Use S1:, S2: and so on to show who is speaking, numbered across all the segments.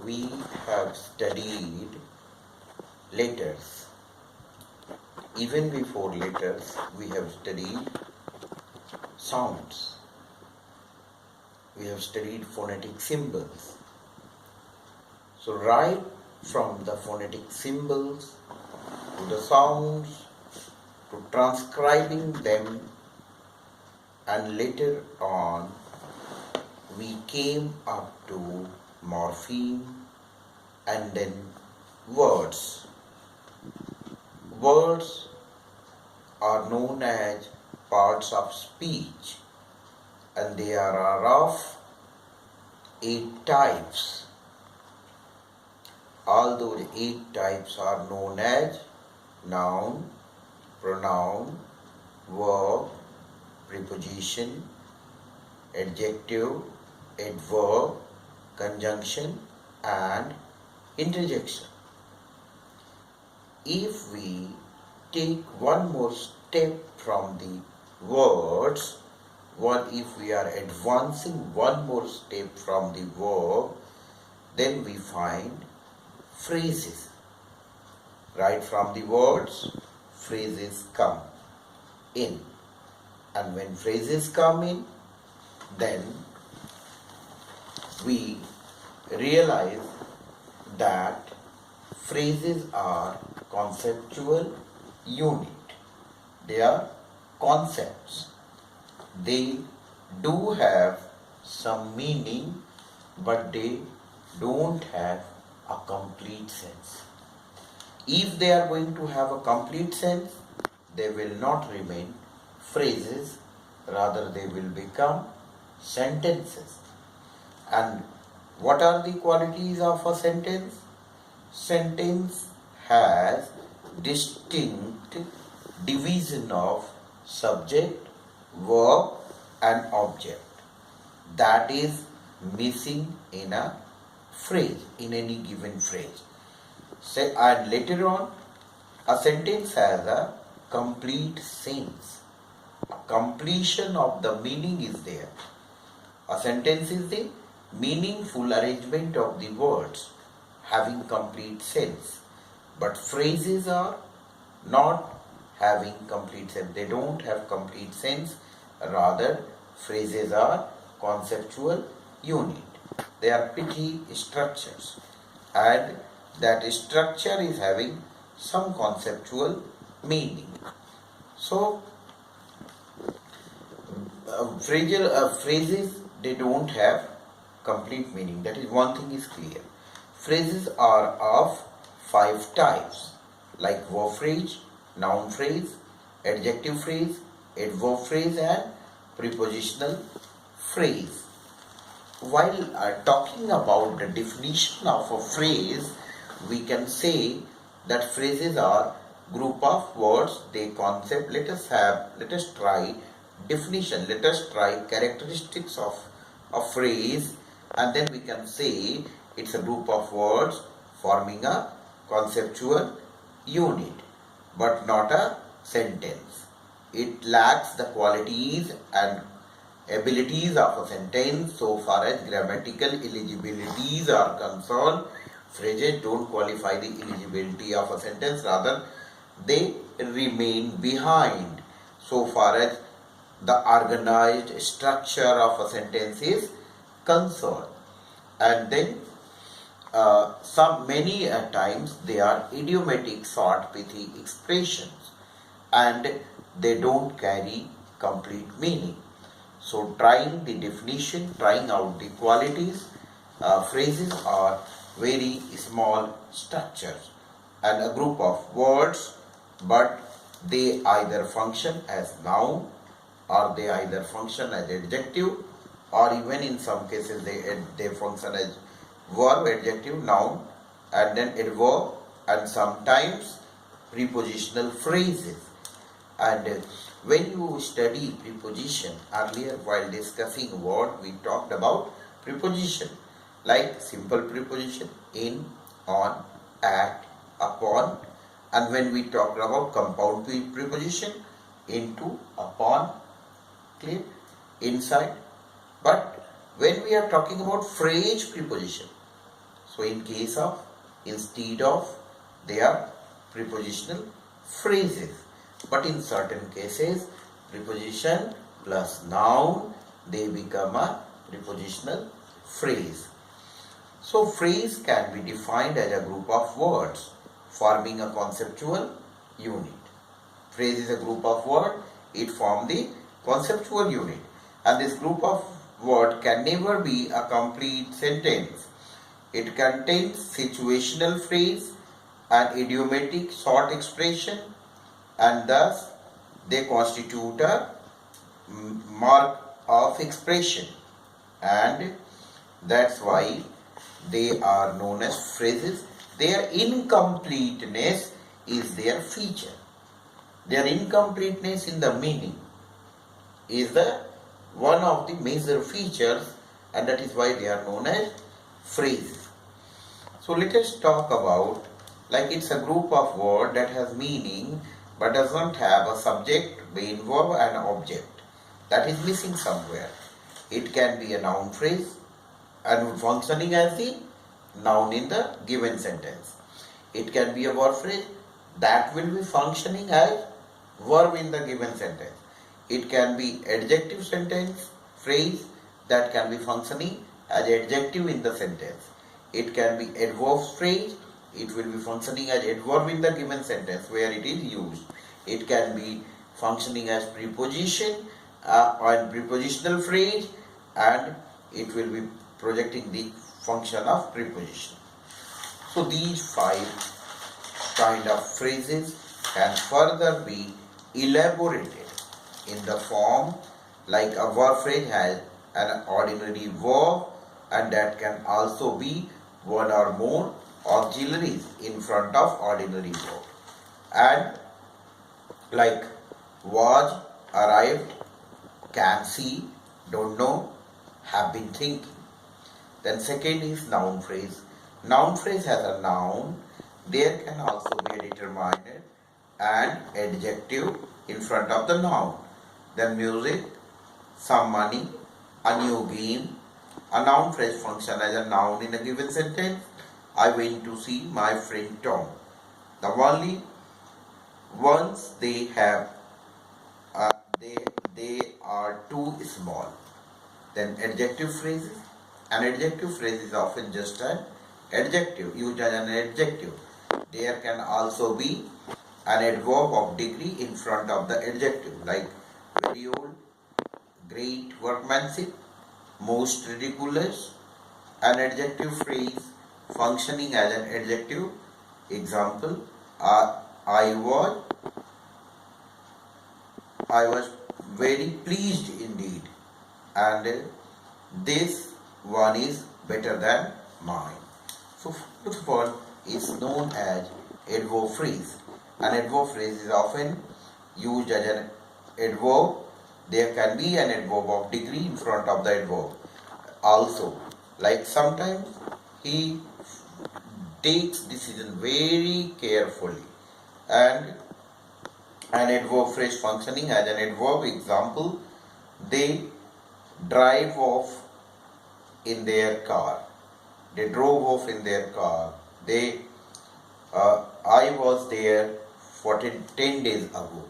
S1: we have studied letters. Even before letters, we have studied sounds. We have studied phonetic symbols. So right from the phonetic symbols to the sounds to transcribing them, and later on we came up to morpheme and then words. Words are known as parts of speech, and they are of 8 types. All those 8 types are known as noun, pronoun, verb, preposition, adjective, adverb, conjunction and interjection. If we take one more step from the words, if we are advancing one more step from the verb, then we find phrases. Right from the words, phrases come in. And when phrases come in, then we realize that phrases are conceptual unit. They are concepts. They do have some meaning, but they don't have a complete sense. If they are going to have a complete sense, they will not remain phrases, rather they will become sentences. And what are the qualities of a sentence? Sentence has distinct division of subject, verb and object. That is missing in a phrase, in any given phrase. And later on, a sentence has a complete sense. A completion of the meaning is there. A sentence is the meaningful arrangement of the words having complete sense. But phrases are not having complete sense. They don't have complete sense. Rather, phrases are conceptual unit. They are petty structures, and that structure is having some conceptual meaning. So, phrases, they don't have complete meaning. That is one thing is clear. Phrases are of 5 types, like verb phrase, noun phrase, adjective phrase, adverb phrase and prepositional phrase. While talking about the definition of a phrase, we can say that phrases are group of words, they concept. Let us try definition, let us try characteristics of a phrase, and then we can say it's a group of words forming a conceptual unit, but not a sentence. It lacks the qualities and abilities of a sentence so far as grammatical eligibilities are concerned. Phrases don't qualify the eligibility of a sentence, rather they remain behind so far as the organized structure of a sentence is concerned. And then many times they are idiomatic, short, pithy expressions, and they don't carry complete meaning. So trying the definition, trying out the qualities, phrases are very small structures and a group of words, but they either function as noun, or they either function as adjective, or even in some cases they function as verb, adjective, noun and then adverb, and sometimes prepositional phrases. And when you study preposition, earlier while discussing word, we talked about preposition, like simple preposition, in, on, at, upon, and when we talked about compound preposition, into, upon, clear, inside. But when we are talking about phrase preposition, So in case of, instead of, they are prepositional phrases. But in certain cases, preposition plus noun, they become a prepositional phrase. So phrase can be defined as a group of words forming a conceptual unit. Phrase is a group of words, it forms the conceptual unit. And this group of words can never be a complete sentence. It contains situational phrase and idiomatic short expression, and thus they constitute a mark of expression, and that's why they are known as phrases. Their incompleteness is their feature. Their incompleteness in the meaning is the one of the major features, and that is why they are known as phrases. So let us talk about, like it's a group of words that has meaning but doesn't have a subject, main verb and object. That is missing somewhere. It can be a noun phrase and functioning as the noun in the given sentence. It can be a verb phrase that will be functioning as verb in the given sentence. It can be adjective sentence phrase that can be functioning as adjective in the sentence. It can be adverb phrase, it will be functioning as adverb in the given sentence where it is used. It can be functioning as preposition or prepositional phrase, and it will be projecting the function of preposition. So these 5 kind of phrases can further be elaborated in the form, like a verb phrase has an ordinary verb, and that can also be one or more auxiliaries in front of ordinary verb. And like was, arrived, can see, don't know, have been thinking. Then second is noun phrase. Noun phrase has a noun. There can also be a determiner and adjective in front of the noun. Then music, some money, a new game. A noun phrase function as a noun in a given sentence. I went to see my friend Tom. The only ones they have, they are too small. Then adjective phrases. An adjective phrase is often just an adjective, used as an adjective. There can also be an adverb of degree in front of the adjective, like very old, great workmanship, most ridiculous. An adjective phrase functioning as an adjective. Example, I was very pleased indeed, and this one is better than mine. So fourth one is known as adverb phrase. An adverb phrase is often used as an adverb. There can be an adverb of degree in front of the adverb. Also, like sometimes he takes decision very carefully, and an adverb phrase functioning as an adverb. Example, they drive off in their car. They drove off in their car. I was there 10 days ago.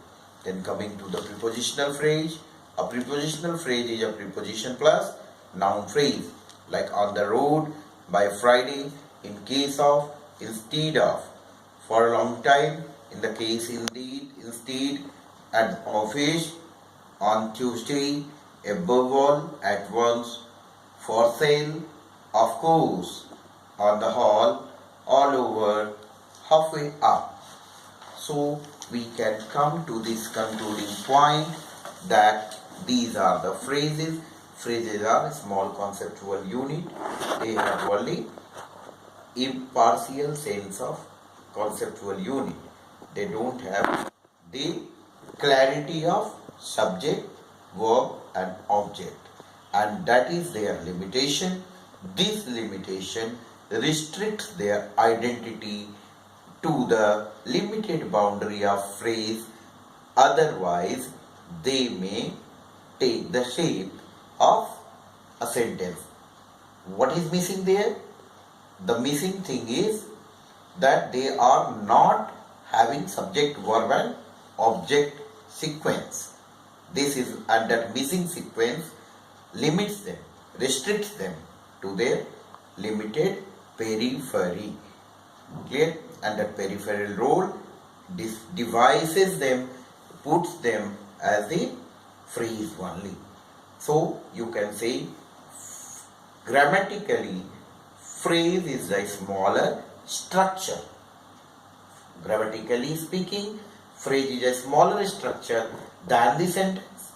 S1: Then coming to the prepositional phrase. A prepositional phrase is a preposition plus noun phrase, like on the road, by Friday, in case of, instead of, for a long time, in the case indeed, instead, at the office, on Tuesday, above all, at once, for sale, of course, on the hall, all over, halfway up. So we can come to this concluding point that these are the phrases. Phrases are a small conceptual unit. They have only impartial sense of conceptual unit. They don't have the clarity of subject, verb and object, and that is their limitation. This limitation restricts their identity to the limited boundary of phrase. Otherwise, they may take the shape of a sentence. What is missing there? the missing thing is that they are not having subject, verb and object sequence. This is, and that missing sequence limits them, restricts them to their limited periphery. Clear? And that peripheral role devises them, puts them as the phrase only. So you can say grammatically phrase is a smaller structure. Grammatically speaking, phrase is a smaller structure than the sentence,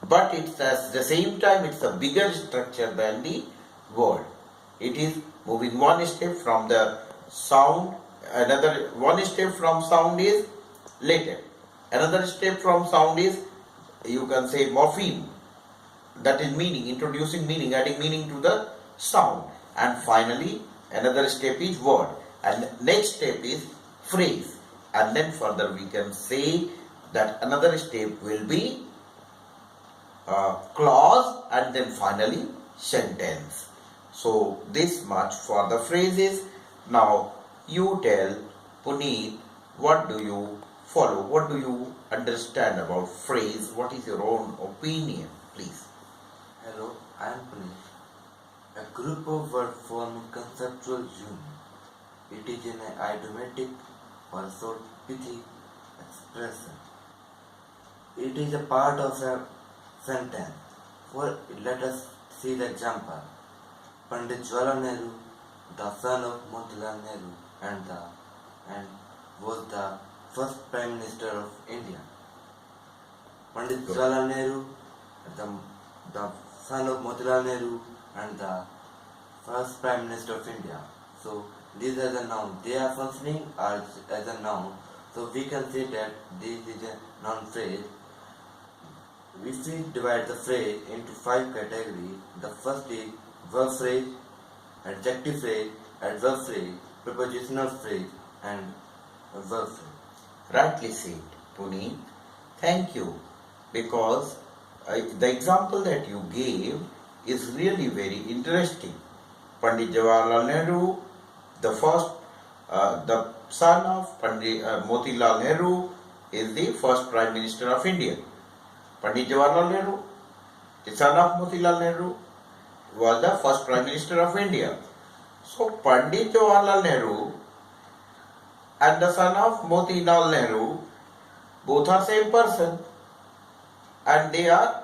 S1: but it's at the same time it's a bigger structure than the word. It is moving one step from the sound, another one step from sound is letter, another step from sound is, you can say, morpheme, that is meaning, introducing meaning, adding meaning to the sound, and finally another step is word, and next step is phrase, and then further we can say that another step will be clause, and then finally sentence. So this much for the phrases. Now you tell, Puneet, what do you follow? What do you understand about phrase? What is your own opinion, please?
S2: Hello, I am Puneet. A group of words forming conceptual union. It is an idiomatic or short pithy expression. It is a part of a sentence. For let us see the example. Pandit Jawaharlal Nehru, the son of Motilal Nehru, and was the first Prime Minister of India. Pandit Jawaharlal Nehru, the son of Motilal Nehru, and the first Prime Minister of India. So these are the noun. They are functioning as a noun. So we can say that this is a noun phrase. If we divide the phrase into 5 categories, the first is verb phrase, adjective phrase, adverb phrase, prepositional phrase, and verb phrase.
S1: Rightly said, Puneet. Thank you, because the example that you gave is really very interesting. Pandit Jawaharlal Nehru, the son of Pandit Motilal Nehru, is the first Prime Minister of India. Pandit Jawaharlal Nehru, the son of Motilal Nehru, was the first Prime Minister of India. So Pandit Jawaharlal Nehru and the son of Motilal Nehru both are same person, and they are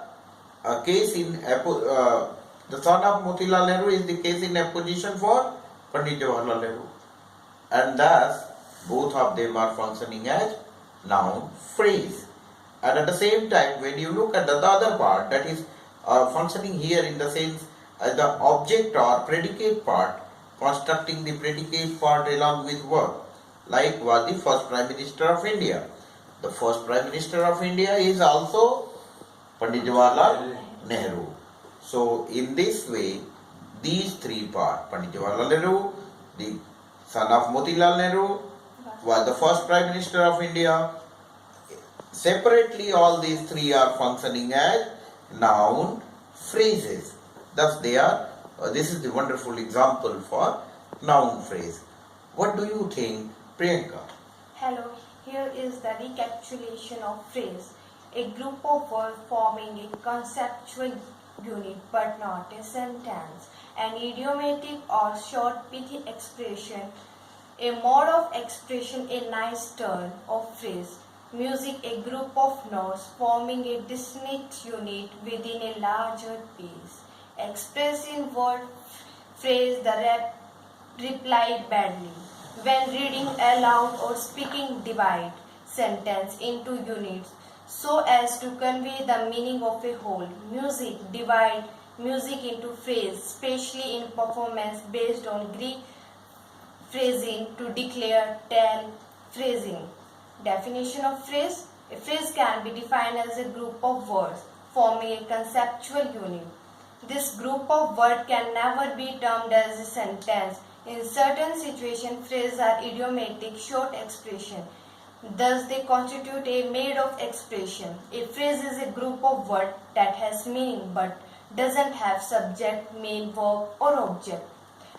S1: a case in the son of Motilal Nehru is the case in apposition for Pandit Jawaharlal Nehru, and thus both of them are functioning as noun phrase. And at the same time, when you look at the other part, that is functioning here in the sense as the object or predicate part, constructing the predicate part along with verb, like was the first Prime Minister of India. The first Prime Minister of India is also Pandit Jawaharlal Nehru. So in this way, these three parts, Pandit Jawaharlal Nehru, the son of Motilal Nehru, was the first Prime Minister of India. Separately, all these three are functioning as noun phrases. Thus they are, this is the wonderful example for noun phrase. What do you think, Priyanka?
S3: Hello, here is the recapitulation of phrase. A group of words forming a conceptual unit but not a sentence. An idiomatic or short pithy expression. A mode of expression, a nice turn of phrase. Music, a group of notes forming a distinct unit within a larger piece. Express in word phrase, the replied badly. When reading aloud or speaking, divide sentence into units so as to convey the meaning of a whole. Music, divide music into phrase, especially in performance based on Greek phrasing to declare, tell, phrasing. Definition of phrase. A phrase can be defined as a group of words forming a conceptual unit. This group of words can never be termed as a sentence. In certain situations, phrases are idiomatic, short expression. Thus, they constitute a mode of expression. A phrase is a group of words that has meaning but doesn't have subject, main, verb, or object.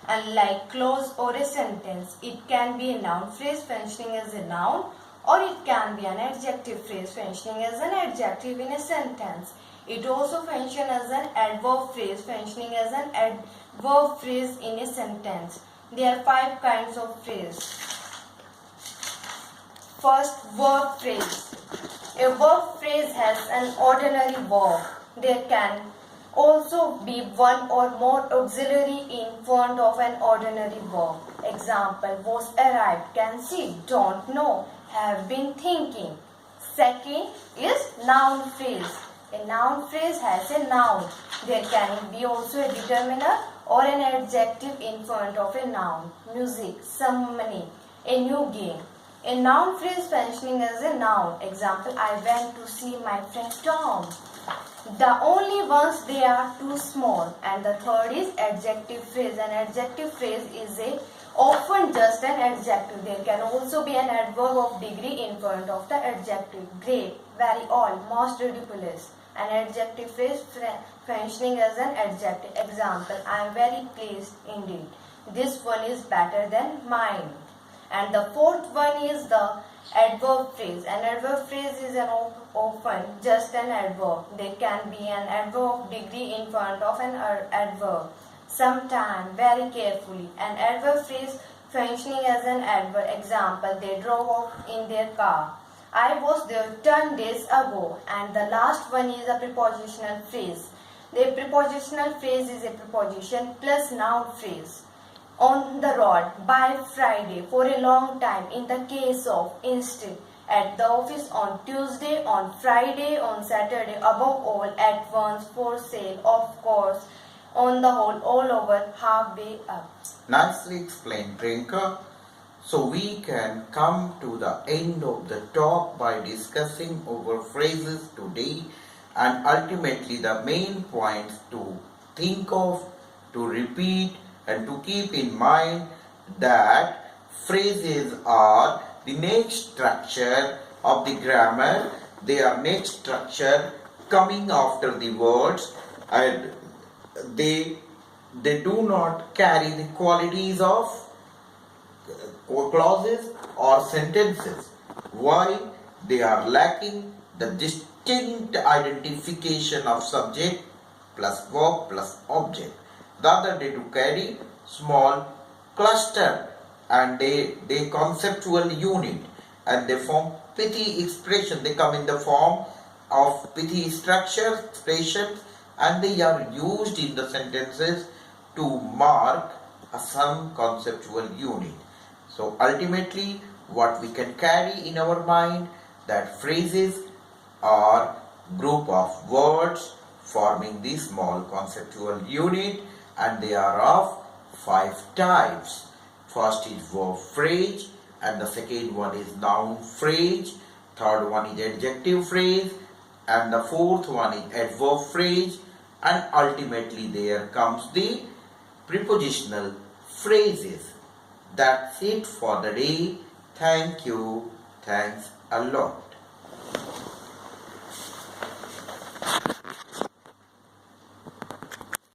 S3: Unlike clause or a sentence, it can be a noun phrase functioning as a noun, or it can be an adjective phrase functioning as an adjective in a sentence. It also functions as an adverb phrase functioning as an adverb phrase in a sentence. There are 5 kinds of phrase. First, verb phrase. A verb phrase has an ordinary verb. There can also be one or more auxiliary in front of an ordinary verb. Example, was arrived, can see, don't know, have been thinking. Second is noun phrase. A noun phrase has a noun. There can be also a determiner or an adjective in front of a noun. Music, some money, a new game. A noun phrase functioning as a noun. Example, I went to see my friend Tom. The only ones they are too small. And the third is adjective phrase. An adjective phrase is often just an adjective. There can also be an adverb of degree in front of the adjective. Great, very old, most ridiculous. An adjective phrase functioning as an adjective. Example, I am very pleased indeed. This one is better than mine. And the fourth one is the adverb phrase. An adverb phrase is often just an adverb. There can be an adverb of degree in front of an adverb. Sometime, very carefully. An adverb phrase functioning as an adverb. Example, they drove off in their car. I was there 10 days ago. And the last one is a prepositional phrase. The prepositional phrase is a preposition plus noun phrase. On the road, by Friday, for a long time, in the case of, instead, at the office, on Tuesday, on Friday, on Saturday, above all, at once, for sale, of course, on the whole, all over, halfway up.
S1: Nicely explained, Priyanka. So we can come to the end of the talk by discussing over phrases today, and ultimately the main points to think of, to repeat, and to keep in mind that phrases are the next structure of the grammar. They are next structure coming after the words, and they do not carry the qualities of clauses or sentences. Why? They are lacking the distinct identification of subject plus verb plus object. Rather, they do carry small cluster, and they conceptual unit, and they form pithy expression. They come in the form of pithy structure expressions, and they are used in the sentences to mark some conceptual unit. So ultimately, what we can carry in our mind, that phrases are group of words forming the small conceptual unit, and they are of 5 types. First is verb phrase, and the second one is noun phrase, third one is adjective phrase, and the fourth one is adverb phrase, and ultimately there comes the prepositional phrases. That's it for the day. Thank you. Thanks a lot.